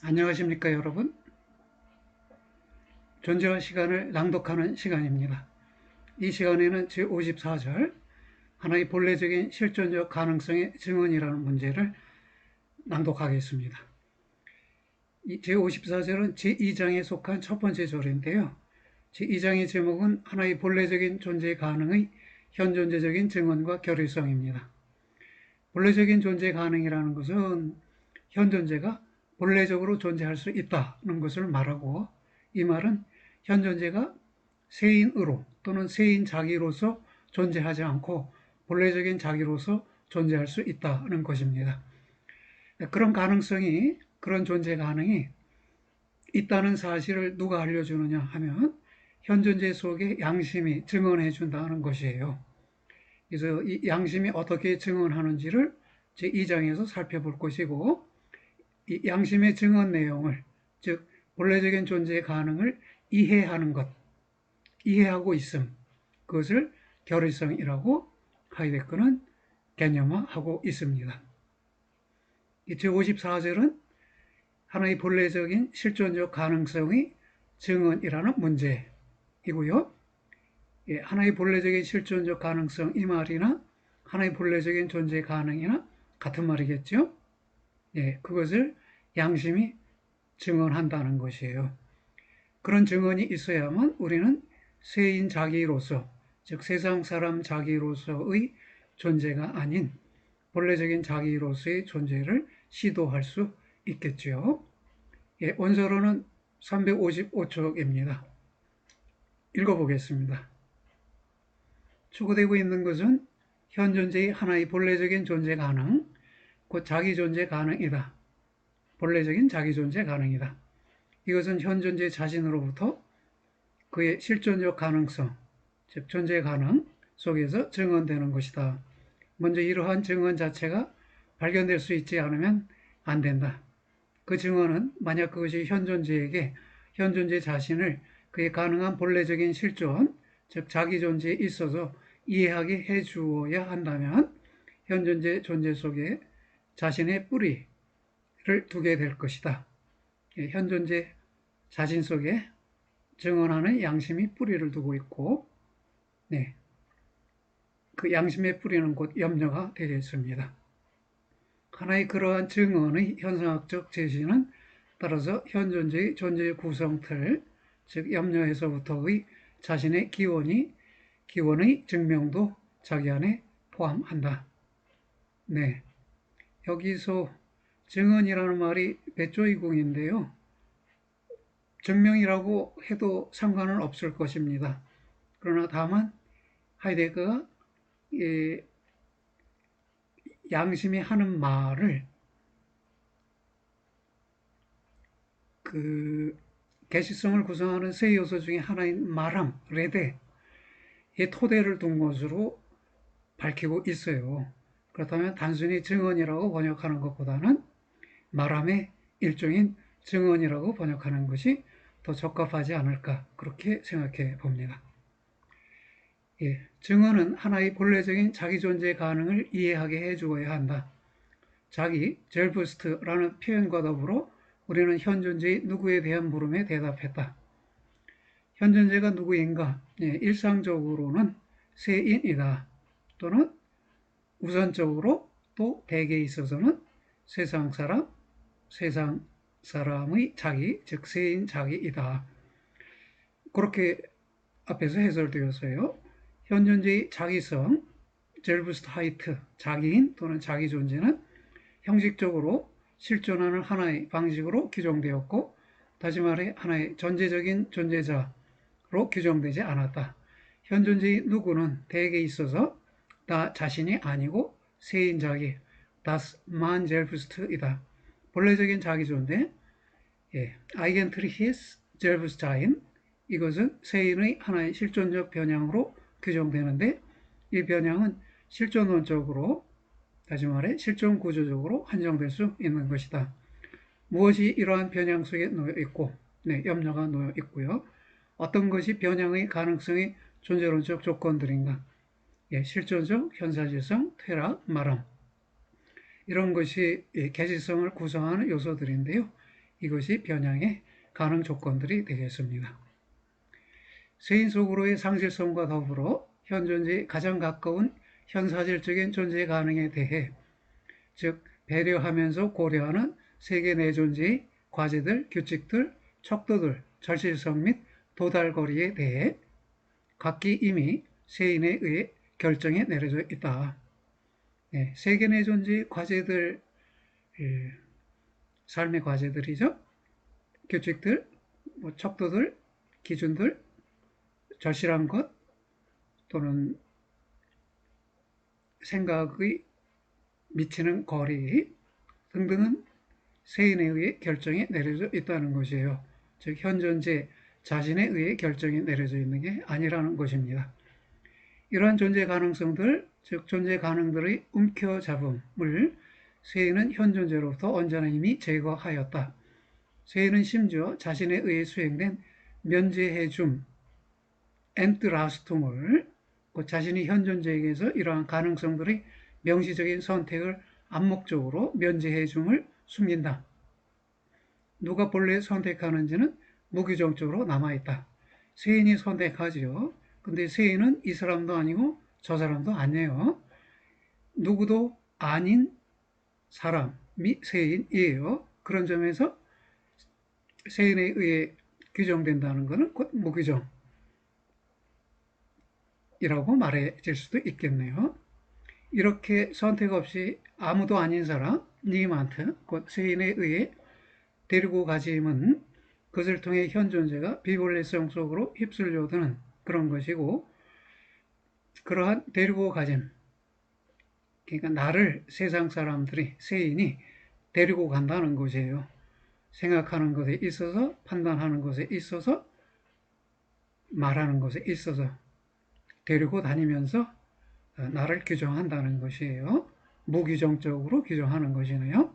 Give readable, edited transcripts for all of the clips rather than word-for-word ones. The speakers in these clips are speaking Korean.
안녕하십니까 여러분. 존재와 시간을 낭독하는 시간입니다. 이 시간에는 제54절 하나의 본래적인 실존적 가능성의 증언이라는 문제를 낭독하겠습니다. 이 제54절은 제2장에 속한 첫 번째 절인데요. 제2장의 제목은 하나의 본래적인 존재 가능의 현존재적인 증언과 결의성입니다. 본래적인 존재 가능이라는 것은 현존재가 본래적으로 존재할 수 있다는 것을 말하고, 이 말은 현존재가 세인으로 또는 세인 자기로서 존재하지 않고 본래적인 자기로서 존재할 수 있다는 것입니다. 그런 가능성이, 그런 존재 가능이 있다는 사실을 누가 알려주느냐 하면 현존재 속에 양심이 증언해 준다는 것이에요. 그래서 이 양심이 어떻게 증언하는지를 제2장에서 살펴볼 것이고, 이 양심의 증언 내용을, 즉 본래적인 존재의 가능을 이해하는 것, 이해하고 있음, 그것을 결의성이라고 하이데크는 개념화하고 있습니다. 제54절은 하나의 본래적인 실존적 가능성의 증언이라는 문제이고요. 하나의 본래적인 실존적 가능성, 이 말이나 하나의 본래적인 존재 가능이나 같은 말이겠죠. 그것을 양심이 증언한다는 것이에요. 그런 증언이 있어야만 우리는 세인 자기로서, 즉 세상 사람 자기로서의 존재가 아닌 본래적인 자기로서의 존재를 시도할 수 있겠죠. 원서로는 355쪽입니다. 읽어보겠습니다. 추구되고 있는 것은 현존재의 하나의 본래적인 존재 가능, 곧 자기 존재 가능이다. 본래적인 자기 존재 가능이다. 이것은 현존재 자신으로부터 그의 실존적 가능성, 즉 존재 가능 속에서 증언되는 것이다. 먼저 이러한 증언 자체가 발견될 수 있지 않으면 안 된다. 그 증언은 만약 그것이 현존재에게 현존재 자신을 그의 가능한 본래적인 실존, 즉 자기 존재에 있어서 이해하게 해주어야 한다면 현존재 존재 속에 자신의 뿌리를 두게 될 것이다. 현존재 자신 속에 증언하는 양심이 뿌리를 두고 있고, 그 양심의 뿌리는 곧 염려가 되겠습니다. 하나의 그러한 증언의 현상학적 제시는 따라서 현존재의 존재 구성틀, 즉 염려에서부터의 자신의 기원의 증명도 자기 안에 포함한다. 여기서 증언이라는 말이 배조이공인데요. 증명이라고 해도 상관은 없을 것입니다. 그러나 다만 하이데거가 양심이 하는 말을 그 개시성을 구성하는 세 요소 중에 하나인 마람, 레데의 토대를 둔 것으로 밝히고 있어요. 그렇다면 단순히 증언이라고 번역하는 것보다는 마람의 일종인 증언이라고 번역하는 것이 더 적합하지 않을까, 그렇게 생각해 봅니다. 증언은 하나의 본래적인 자기 존재 가능을 이해하게 해주어야 한다. 자기, 젤부스트라는 표현과 더불어 우리는 현존재의 누구에 대한 물음에 대답했다. 현존재가 누구인가? 일상적으로는 세인이다. 또는 우선적으로 또 대개에 있어서는 세상 사람의 자기, 즉 세인 자기이다. 그렇게 앞에서 해설되었어요. 현존재의 자기성, 젤부스트하이트, 자기인 또는 자기 존재는 형식적으로 실존하는 하나의 방식으로 규정되었고, 다시 말해 하나의 전제적인 존재자로 규정되지 않았다. 현존재의 누구는 대개 있어서 나 자신이 아니고 세인 자기, das Man selbst이다. 본래적인 자기 존재, Eigentliches Selbstsein, 이것은 세인의 하나의 실존적 변형으로 규정되는데, 이 변형은 실존론적으로, 다시 말해 실존 구조적으로 한정될 수 있는 것이다. 무엇이 이러한 변형 속에 놓여 있고, 염려가 놓여 있고요. 어떤 것이 변형의 가능성의 존재론적 조건들인가? 실존적, 현사질성, 퇴락, 마람, 이런 것이 개시성을 구성하는 요소들인데요. 이것이 변형의 가능 조건들이 되겠습니다. 세인 속으로의 상실성과 더불어 현존재에 가장 가까운 현사실적인 존재 가능에 대해, 즉 배려하면서 고려하는 세계 내존재의 과제들, 규칙들, 척도들, 절실성 및 도달거리에 대해 각기 이미 세인에 의해 결정에 내려져 있다. 네, 세계 내존재의 과제들, 삶의 과제들이죠. 규칙들, 척도들, 기준들, 절실한 것 또는 생각의 미치는 거리 등등은 세인에 의해 결정이 내려져 있다는 것이에요. 즉 현존재 자신에 의해 결정이 내려져 있는 게 아니라는 것입니다. 이러한 존재 가능성들, 즉 존재 가능들의 움켜잡음을 세인은 현존재로부터 언제나 이미 제거하였다. 세인은 심지어 자신에 의해 수행된 면제해줌, 엔트라스툼을 자신이 현존재에게서 이러한 가능성들의 명시적인 선택을 암묵적으로 면제해줌을 숨긴다. 누가 본래 선택하는지는 무규정적으로 남아있다. 세인이 선택하지요. 근데 세인은 이 사람도 아니고 저 사람도 아니에요. 누구도 아닌 사람이 세인이에요. 그런 점에서 세인에 의해 규정된다는 것은 곧 무규정이라고 말해질 수도 있겠네요. 이렇게 선택 없이 아무도 아닌 사람, 니만트, 곧 세인에 의해 데리고 가짐은 그것을 통해 현존재가 비본래성 속으로 휩쓸려 드는 그런 것이고, 그러한 데리고 가짐, 그러니까 나를 세상 사람들이, 세인이 데리고 간다는 것이에요. 생각하는 것에 있어서, 판단하는 것에 있어서, 말하는 것에 있어서 데리고 다니면서 나를 규정한다는 것이에요. 무규정적으로 규정하는 것이네요.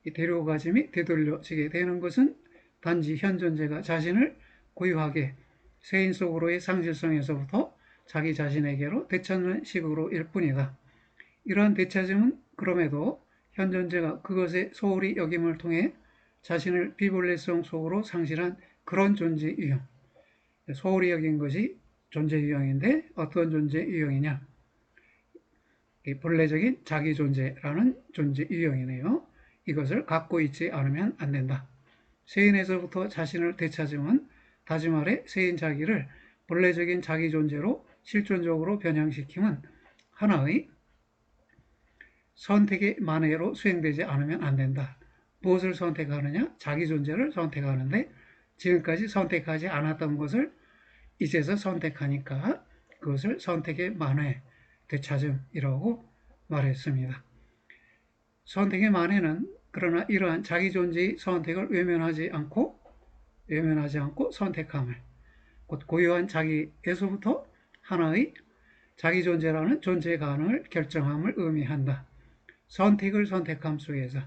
이 데리고 가짐이 되돌려지게 되는 것은 단지 현존재가 자신을 고유하게 세인 속으로의 상실성에서부터 자기 자신에게로 되찾는 식으로일 뿐이다. 이러한 되찾음은 그럼에도 현존재가 그것의 소홀히 여김을 통해 자신을 비본래성 속으로 상실한 그런 존재 유형, 소홀히 여긴 것이 존재 유형인데 어떤 존재 유형이냐? 본래적인 자기 존재라는 존재 유형이네요. 이것을 갖고 있지 않으면 안 된다. 세인에서부터 자신을 되찾으면 다시 말해 세인 자기를 본래적인 자기 존재로 실존적으로 변형시키면 하나의 선택의 만회로 수행되지 않으면 안 된다. 무엇을 선택하느냐? 자기 존재를 선택하는데 지금까지 선택하지 않았던 것을 이제서 선택하니까 그것을 선택의 만회, 되찾음이라고 말했습니다. 선택의 만회는 그러나 이러한 자기 존재의 선택을 외면하지 않고 선택함을, 곧 고유한 자기에서부터 하나의 자기 존재라는 존재 가능을 결정함을 의미한다. 선택을 선택함 속에서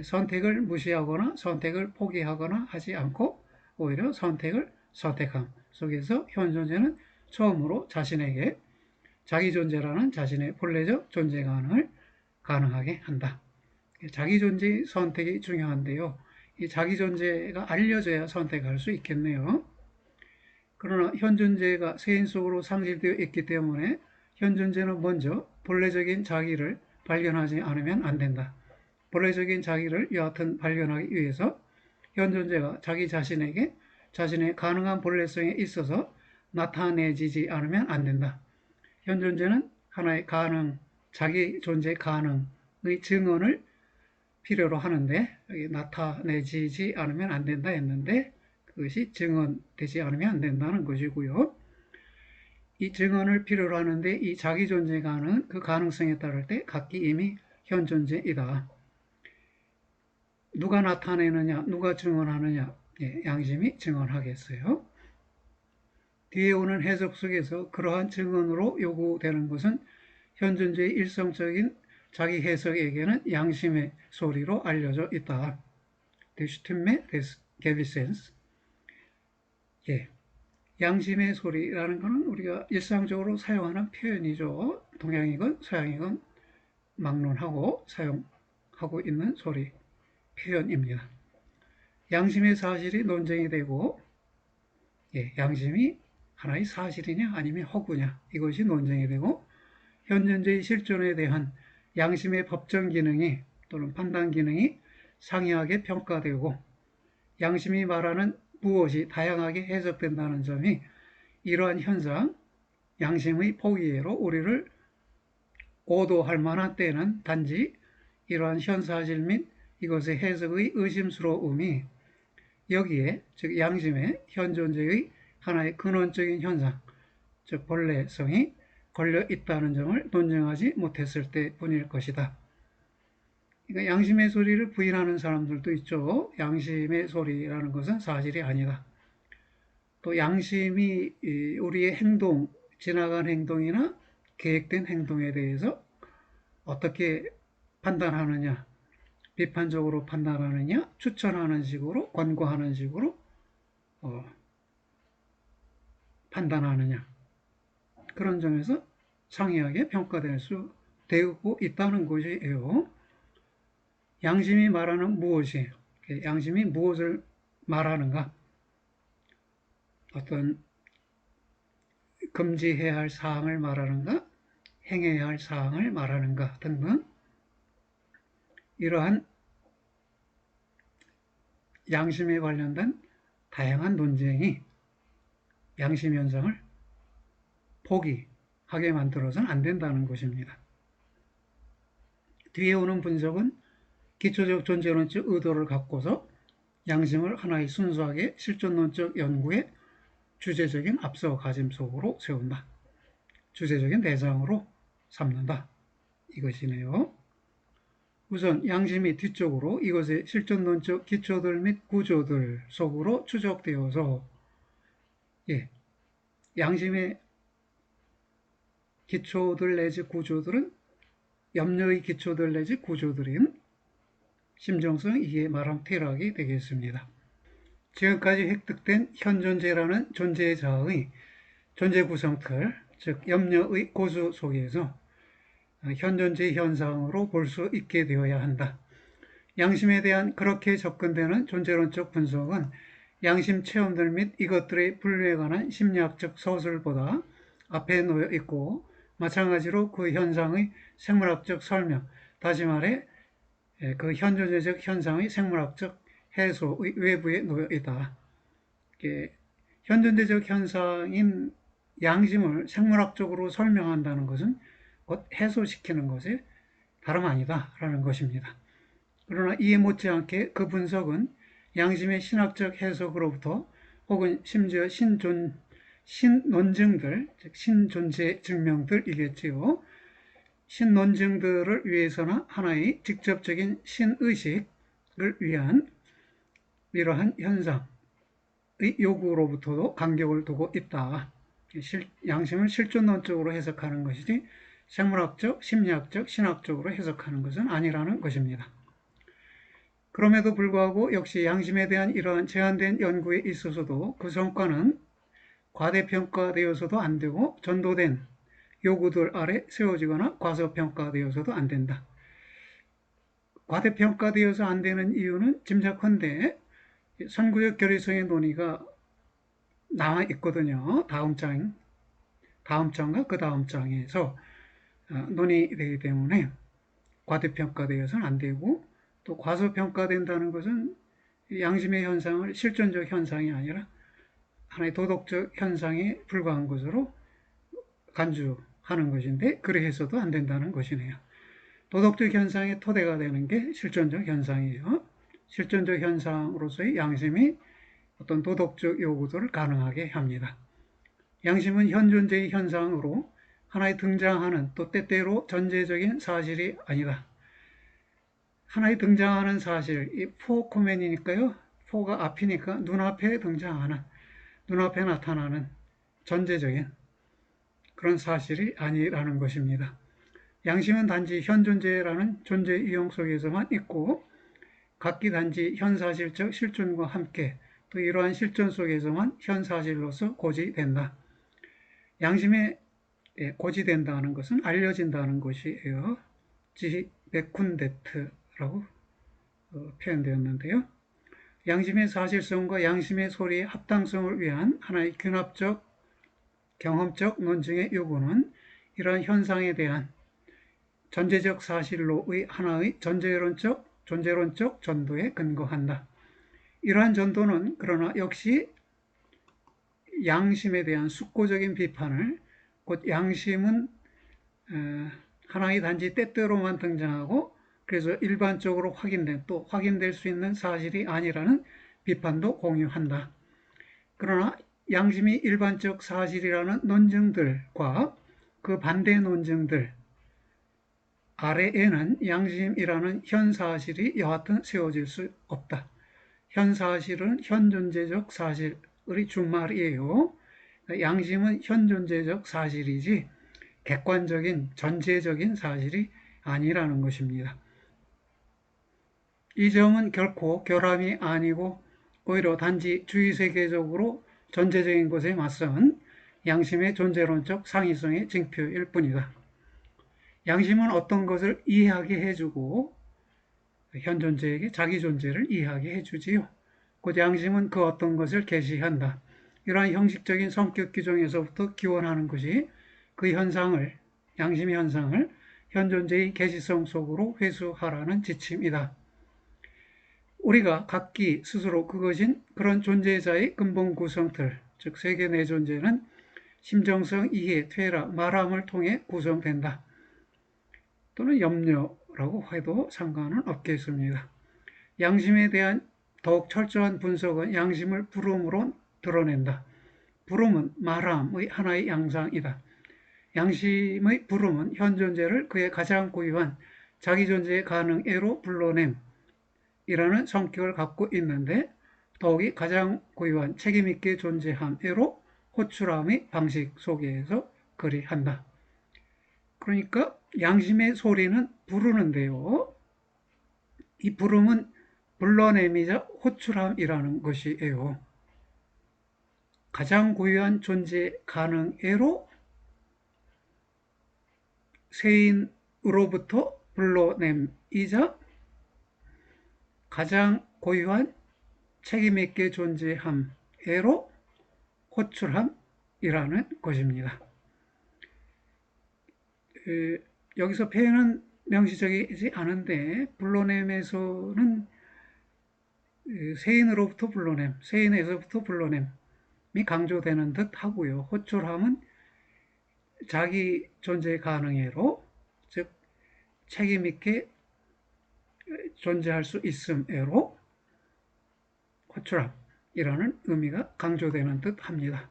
선택을 무시하거나 선택을 포기하거나 하지 않고 오히려 선택을 선택함 속에서 현존재는 처음으로 자신에게 자기 존재라는 자신의 본래적 존재 가능을 가능하게 한다. 자기 존재의 선택이 중요한데요. 이 자기 존재가 알려져야 선택할 수 있겠네요. 그러나 현존재가 세인 속으로 상실되어 있기 때문에 현존재는 먼저 본래적인 자기를 발견하지 않으면 안 된다. 본래적인 자기를 여하튼 발견하기 위해서 현존재가 자기 자신에게 자신의 가능한 본래성에 있어서 나타내지지 않으면 안 된다. 현존재는 하나의 가능, 자기 존재 가능의 증언을 필요로 하는데 여기 나타내지지 않으면 안 된다 했는데 그것이 증언되지 않으면 안 된다는 것이고요. 이 증언을 필요로 하는데 이 자기 존재 가능은 그 가능성에 따를 때 각기 이미 현존재이다. 누가 나타내느냐, 누가 증언하느냐, 양심이 증언하겠어요. 뒤에 오는 해석 속에서 그러한 증언으로 요구되는 것은 현존재의 일성적인 자기 해석에게는 양심의 소리로 알려져 있다. Die Stimme des Gewissens. 양심의 소리라는 것은 우리가 일상적으로 사용하는 표현이죠. 동양이건 서양이건 막론하고 사용하고 있는 소리, 표현입니다. 양심의 사실이 논쟁이 되고, 양심이 하나의 사실이냐 아니면 허구냐, 이것이 논쟁이 되고, 현존주의 실존에 대한 양심의 법정 기능이 또는 판단 기능이 상이하게 평가되고, 양심이 말하는 무엇이 다양하게 해석된다는 점이 이러한 현상, 양심의 포기로 우리를 오도할 만한 때는 단지 이러한 현사실 및 이것의 해석의 의심스러움이 여기에, 즉 양심의 현존재의 하나의 근원적인 현상, 즉 본래성이 걸려 있다는 점을 논증하지 못했을 때뿐일 것이다. 그러니까 양심의 소리를 부인하는 사람들도 있죠. 양심의 소리라는 것은 사실이 아니다. 또 양심이 우리의 행동, 지나간 행동이나 계획된 행동에 대해서 어떻게 판단하느냐, 비판적으로 판단하느냐, 추천하는 식으로, 권고하는 식으로 판단하느냐, 그런 점에서 상이하게 평가될 수 되고 있다는 것이에요. 양심이 말하는 무엇이, 양심이 무엇을 말하는가, 어떤 금지해야 할 사항을 말하는가, 행해야 할 사항을 말하는가 등등, 이러한 양심에 관련된 다양한 논쟁이 양심 현상을 포기하게 만들어서는 안 된다는 것입니다. 뒤에 오는 분석은 기초적 존재론적 의도를 갖고서 양심을 하나의 순수하게 실존론적 연구의 주제적인 앞서 가짐 속으로 세운다. 주제적인 대상으로 삼는다. 이것이네요. 우선 양심이 뒤쪽으로 이것의 실존론적 기초들 및 구조들 속으로 추적되어서, 양심의 기초들 내지 구조들은 염려의 기초들 내지 구조들인 심정성 이해 말함 퇴락이 되겠습니다. 지금까지 획득된 현존재라는 존재자의 존재 구성틀, 즉 염려의 고수 속에서 현존재 현상으로 볼 수 있게 되어야 한다. 양심에 대한 그렇게 접근되는 존재론적 분석은 양심 체험들 및 이것들의 분류에 관한 심리학적 서술보다 앞에 놓여 있고, 마찬가지로 그 현상의 생물학적 설명, 다시 말해 그 현존재적 현상의 생물학적 해소의 외부에 놓여 있다. 현존재적 현상인 양심을 생물학적으로 설명한다는 것은 곧 해소시키는 것이 다름 아니다라는 것입니다. 그러나 이에 못지않게 그 분석은 양심의 신학적 해석으로부터 혹은 심지어 신논증들, 즉 신존재 증명들이겠지요. 신논증들을 위해서나 하나의 직접적인 신의식을 위한 이러한 현상의 요구로부터도 간격을 두고 있다. 양심을 실존론적으로 해석하는 것이지 생물학적, 심리학적, 신학적으로 해석하는 것은 아니라는 것입니다. 그럼에도 불구하고 역시 양심에 대한 이러한 제한된 연구에 있어서도 그 성과는 과대평가되어서도 안 되고 전도된 요구들 아래 세워지거나 과소평가되어서도 안 된다. 과대평가되어서 안 되는 이유는 짐작컨대 선구적 결의성의 논의가 나와 있거든요. 다음 장과 그 다음 장에서 논의되기 때문에 과대평가되어서는 안 되고, 또 과소평가된다는 것은 양심의 현상을 실존적 현상이 아니라 하나의 도덕적 현상에 불과한 것으로 간주하는 것인데, 그래 해서도 안 된다는 것이네요. 도덕적 현상의 토대가 되는 게 실존적 현상이에요. 실존적 현상으로서의 양심이 어떤 도덕적 요구들을 가능하게 합니다. 양심은 현존재의 현상으로 하나의 등장하는, 또 때때로 전제적인 사실이 아니다. 하나의 등장하는 사실, 이 포코맨이니까요. 포가 앞이니까 눈앞에 등장하는, 눈앞에 나타나는 전제적인 그런 사실이 아니라는 것입니다. 양심은 단지 현존재라는 존재 유형 속에서만 있고, 각기 단지 현사실적 실존과 함께 또 이러한 실존 속에서만 현사실로서 고지된다. 양심에 고지된다는 것은 알려진다는 것이에요. 지 베쿤데트라고 표현되었는데요. 양심의 사실성과 양심의 소리의 합당성을 위한 하나의 균합적, 경험적 논증의 요구는 이러한 현상에 대한 전제적 사실로의 하나의 존재론적 전도에 근거한다. 이러한 전도는 그러나 역시 양심에 대한 숙고적인 비판을, 곧 양심은 하나의 단지 때때로만 등장하고 그래서 일반적으로 또 확인될 수 있는 사실이 아니라는 비판도 공유한다. 그러나 양심이 일반적 사실이라는 논증들과 그 반대 논증들 아래에는 양심이라는 현사실이 여하튼 세워질 수 없다. 현사실은 현존재적 사실의 준말이에요. 양심은 현존재적 사실이지 객관적인 전제적인 사실이 아니라는 것입니다. 이 점은 결코 결함이 아니고 오히려 단지 주의세계적으로 전제적인 것에 맞선 양심의 존재론적 상위성의 징표일 뿐이다. 양심은 어떤 것을 이해하게 해주고 현존재에게 자기 존재를 이해하게 해주지요. 곧 양심은 그 어떤 것을 계시한다. 이러한 형식적인 성격 규정에서부터 기원하는 것이 그 현상을, 양심의 현상을 현존재의 계시성 속으로 회수하라는 지침이다. 우리가 각기 스스로 그것인 그런 존재자의 근본 구성틀, 즉 세계 내 존재는 심정성, 이해, 퇴락, 말함을 통해 구성된다. 또는 염려라고 해도 상관은 없겠습니다. 양심에 대한 더욱 철저한 분석은 양심을 부름으로 드러낸다. 부름은 말함의 하나의 양상이다. 양심의 부름은 현존재를 그의 가장 고유한 자기존재의 가능애로 불러냄이라는 성격을 갖고 있는데 더욱이 가장 고유한 책임있게 존재함애로 호출함의 방식 속에서 그리한다. 그러니까 양심의 소리는 부르는데요. 이 부름은 불러냄이자 호출함이라는 것이에요. 가장 고유한 존재 가능애로 세인으로부터 불러냄이자 가장 고유한 책임있게 존재함애로 호출함이라는 것입니다. 여기서 표현은 명시적이지 않은데 불러냄에서는 세인으로부터 불러냄, 세인에서부터 불러냄이 강조되는 듯 하고요. 호출함은 자기 존재 가능애로, 즉 책임있게 존재할 수 있음애로 호출함이라는 의미가 강조되는 듯 합니다.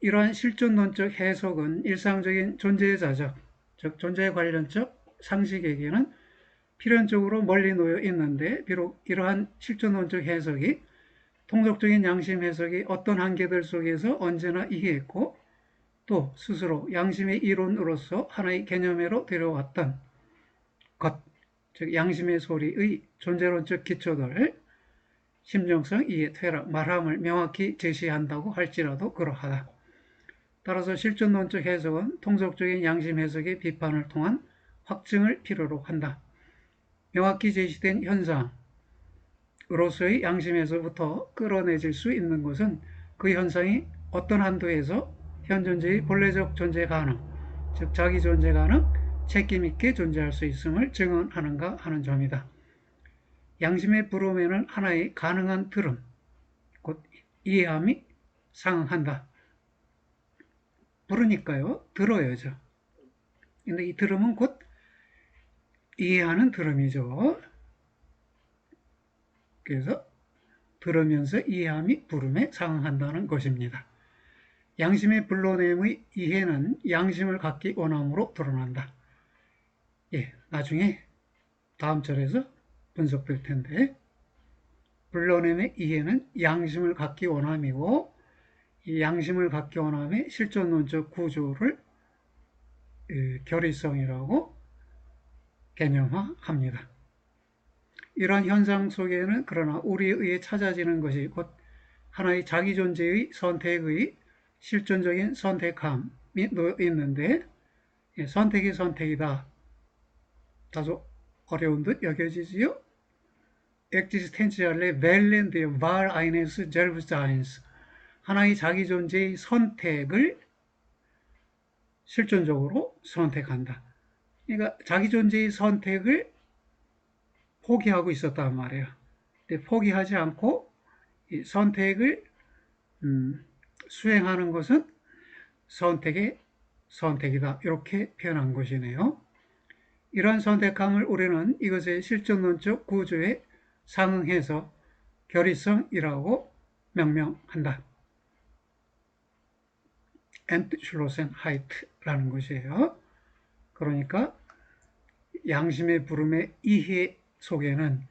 이러한 실존론적 해석은 일상적인 존재자적, 즉 존재 관련적 상식에게는 필연적으로 멀리 놓여 있는데 비록 이러한 실존론적 해석이 통속적인 양심 해석이 어떤 한계들 속에서 언제나 이해했고 또 스스로 양심의 이론으로서 하나의 개념으로 데려왔던 것, 즉 양심의 소리의 존재론적 기초들, 심정성, 이해, 퇴락, 말함을 명확히 제시한다고 할지라도 그러하다. 따라서 실존론적 해석은 통속적인 양심 해석의 비판을 통한 확증을 필요로 한다. 명확히 제시된 현상으로서의 양심에서부터 끌어내질 수 있는 것은 그 현상이 어떤 한도에서 현존재의 본래적 존재 가능, 즉 자기 존재 가능, 책임있게 존재할 수 있음을 증언하는가 하는 점이다. 양심의 부름에는 하나의 가능한 들음, 곧 이해함이 상응한다. 부르니까요, 들어야죠. 근데 이 들음은 곧 이해하는 들음이죠. 그래서 들으면서 이해함이 부름에 상응한다는 것입니다. 양심의 불러냄의 이해는 양심을 갖기 원함으로 드러난다. 나중에 다음 절에서 분석될 텐데 불러냄의 이해는 양심을 갖기 원함이고 이 양심을 갖기 원함의 실존론적 구조를 결의성이라고 개념화합니다. 이러한 현상 속에는 그러나 우리에 의해 찾아지는 것이 곧 하나의 자기 존재의 선택의 실존적인 선택함이 놓여 있는데 선택이 선택이다. 다소 어려운 듯 여겨지지요? existenziale Wellen der Wahl eines Selbstseins. 하나의 자기 존재의 선택을 실존적으로 선택한다. 그러니까 자기 존재의 선택을 포기하고 있었단 말이에요. 근데 포기하지 않고 이 선택을 수행하는 것은 선택의 선택이다. 이렇게 표현한 것이네요. 이러한 선택함을 우리는 이것의 실존론적 구조에 상응해서 결의성이라고 명명한다. Entschlossenheit라는 것이에요. 그러니까 양심의 부름의 이해 속에는,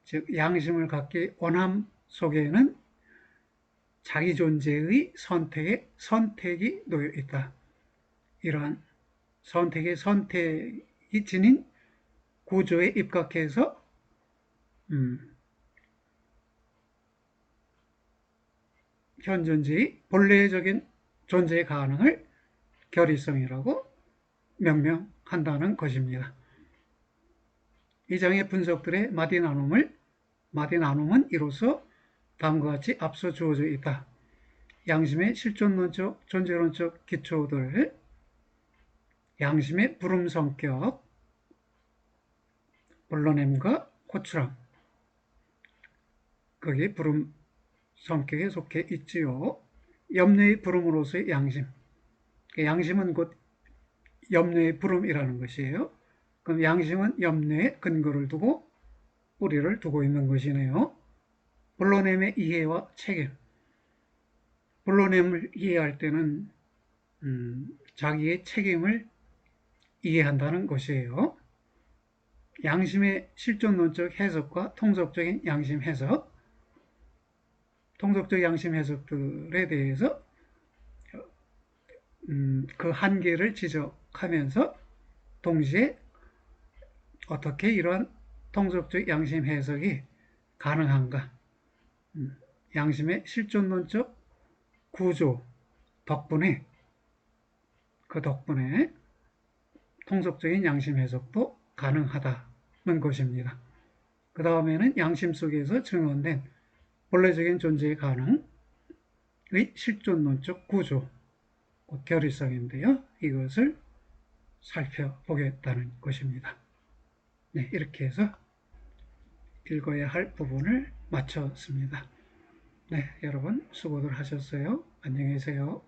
즉 양심을 갖기 원함 속에는 자기 존재의 선택이 놓여 있다. 이러한 선택의 선택이 지닌 구조에 입각해서 현존재의 본래적인 존재 가능을 결의성이라고 명명한다는 것입니다. 이 장의 분석들의 마디나눔은 이로써 다음과 같이 앞서 주어져 있다. 양심의 실존론적, 존재론적 기초들, 양심의 부름 성격, 불러냄과 호출함, 거기에 부름 성격에 속해 있지요. 염려의 부름으로서의 양심, 양심은 곧 염려의 부름이라는 것이에요. 그럼 양심은 염려에 근거를 두고 뿌리를 두고 있는 것이네요. 불러냄의 이해와 책임. 불러냄을 이해할 때는 자기의 책임을 이해한다는 것이에요. 양심의 실존론적 해석과 통속적인 양심 해석, 통속적 양심 해석들에 대해서 그 한계를 지적하면서 동시에 어떻게 이러한 통속적 양심 해석이 가능한가, 양심의 실존론적 구조 덕분에, 그 덕분에 통속적인 양심 해석도 가능하다는 것입니다. 그 다음에는 양심 속에서 증언된 본래적인 존재의 가능의 실존론적 구조, 결의성인데요. 이것을 살펴보겠다는 것입니다. 네, 이렇게 해서 읽어야 할 부분을 마쳤습니다. 네, 여러분 수고들 하셨어요. 안녕히 계세요.